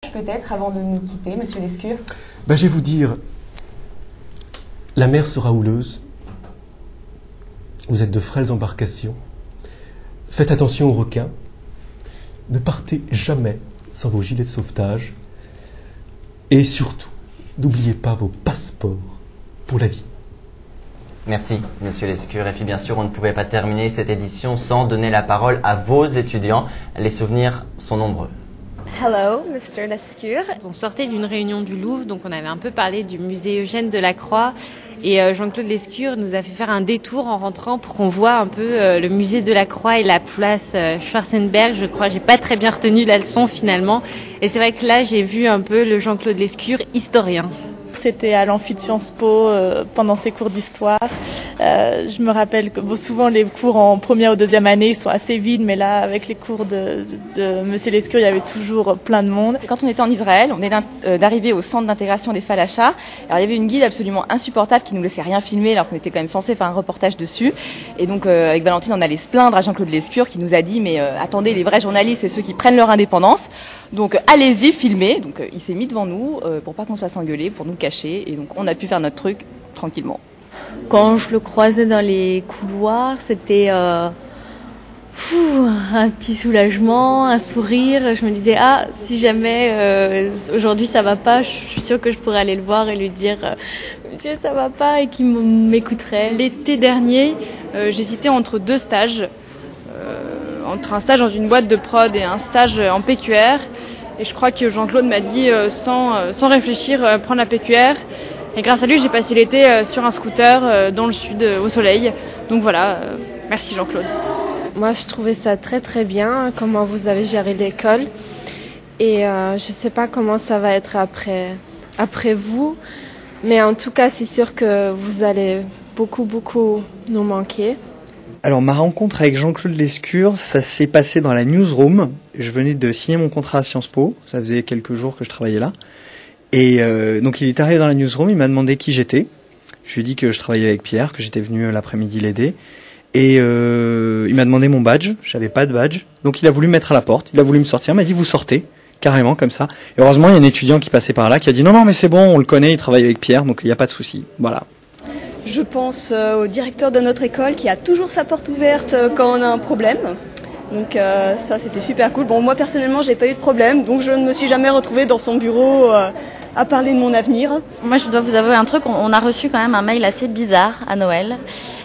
Peut-être avant de nous quitter, Monsieur Lescure. Je vais vous dire, la mer sera houleuse. Vous êtes de frêles embarcations. Faites attention aux requins. Ne partez jamais sans vos gilets de sauvetage. Et surtout, n'oubliez pas vos passeports pour la vie. Merci, Monsieur Lescure. Et puis bien sûr, on ne pouvait pas terminer cette édition sans donner la parole à vos étudiants. Les souvenirs sont nombreux. Hello, Mr. Lescure. On sortait d'une réunion du Louvre, donc on avait un peu parlé du musée Eugène Delacroix. Et Jean-Claude Lescure nous a fait faire un détour en rentrant pour qu'on voit un peu le musée Delacroix et la place Schwarzenberg. Je crois, j'ai pas très bien retenu la leçon finalement. Et c'est vrai que là, j'ai vu un peu le Jean-Claude Lescure historien. C'était à l'amphi de Sciences Po pendant ses cours d'histoire. Je me rappelle que souvent les cours en première ou deuxième année sont assez vides, mais là avec les cours de Monsieur Lescure, il y avait toujours plein de monde. Quand on était en Israël, on est d'arriver au centre d'intégration des Falachas. Alors il y avait une guide absolument insupportable qui nous laissait rien filmer alors qu'on était quand même censé faire un reportage dessus. Et donc avec Valentine, on allait se plaindre à Jean-Claude Lescure qui nous a dit mais attendez, les vrais journalistes, c'est ceux qui prennent leur indépendance. Donc allez-y, filmez. Donc il s'est mis devant nous pour pas qu'on se fasse engueuler, pour nous cacher. Et donc on a pu faire notre truc tranquillement. Quand je le croisais dans les couloirs, c'était un petit soulagement, un sourire. Je me disais si jamais aujourd'hui ça va pas, je suis sûre que je pourrais aller le voir et lui dire Monsieur ça va pas et qu'il m'écouterait. L'été dernier, j'hésitais entre deux stages, entre un stage dans une boîte de prod et un stage en PQR. Et je crois que Jean-Claude m'a dit sans réfléchir prendre la PQR. Et grâce à lui, j'ai passé l'été sur un scooter dans le sud au soleil. Donc voilà, merci Jean-Claude. Moi, je trouvais ça très très bien, comment vous avez géré l'école. Et je sais pas comment ça va être après vous. Mais en tout cas, c'est sûr que vous allez beaucoup nous manquer. Alors ma rencontre avec Jean-Claude Lescure, ça s'est passé dans la newsroom. Je venais de signer mon contrat à Sciences Po, ça faisait quelques jours que je travaillais là. Et donc il est arrivé dans la newsroom, il m'a demandé qui j'étais. Je lui ai dit que je travaillais avec Pierre, que j'étais venu l'après-midi l'aider. Et il m'a demandé mon badge, j'avais pas de badge. Donc il a voulu me mettre à la porte, il a voulu me sortir, il m'a dit vous sortez, carrément comme ça. Et heureusement il y a un étudiant qui passait par là qui a dit non mais c'est bon, on le connaît, il travaille avec Pierre, donc il n'y a pas de souci. Voilà. Je pense au directeur de notre école qui a toujours sa porte ouverte quand on a un problème. Donc ça c'était super cool. Bon moi personnellement j'ai pas eu de problème, donc je ne me suis jamais retrouvée dans son bureau à parler de mon avenir. Moi je dois vous avouer un truc, on a reçu quand même un mail assez bizarre à Noël.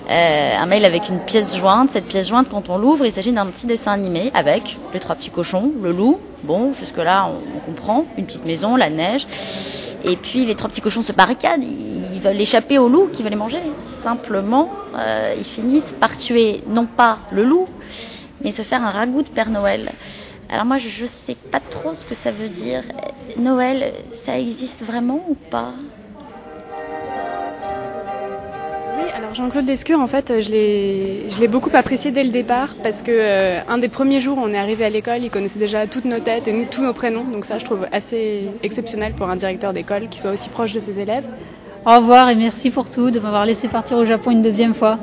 Un mail avec une pièce jointe. Cette pièce jointe, quand on l'ouvre, il s'agit d'un petit dessin animé avec les trois petits cochons, le loup, bon jusque là on comprend, une petite maison, la neige. Et puis les trois petits cochons se barricadent, ils veulent échapper au loup qui va les manger. Simplement, ils finissent par tuer non pas le loup, mais se faire un ragoût de Père Noël. Alors moi, je sais pas trop ce que ça veut dire. Noël, ça existe vraiment ou pas ? Oui, alors Jean-Claude Lescure, en fait, je l'ai beaucoup apprécié dès le départ parce que un des premiers jours où on est arrivé à l'école, il connaissait déjà toutes nos têtes et tous nos prénoms. Donc ça, je trouve assez exceptionnel pour un directeur d'école qui soit aussi proche de ses élèves. Au revoir et merci pour tout, de m'avoir laissé partir au Japon une deuxième fois.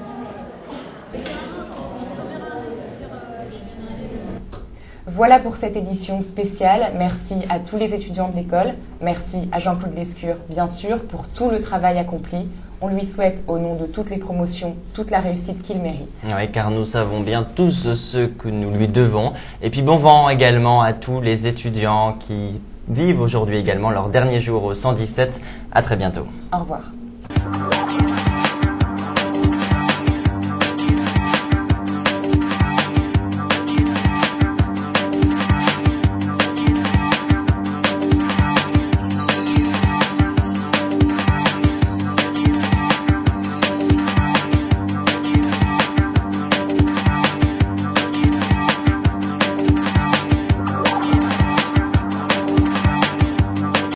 Voilà pour cette édition spéciale. Merci à tous les étudiants de l'école. Merci à Jean-Claude Lescure, bien sûr, pour tout le travail accompli. On lui souhaite, au nom de toutes les promotions, toute la réussite qu'il mérite. Oui, car nous savons bien tous ce que nous lui devons. Et puis bon vent également à tous les étudiants qui vivent aujourd'hui également leur dernier jour au 117. À très bientôt. Au revoir.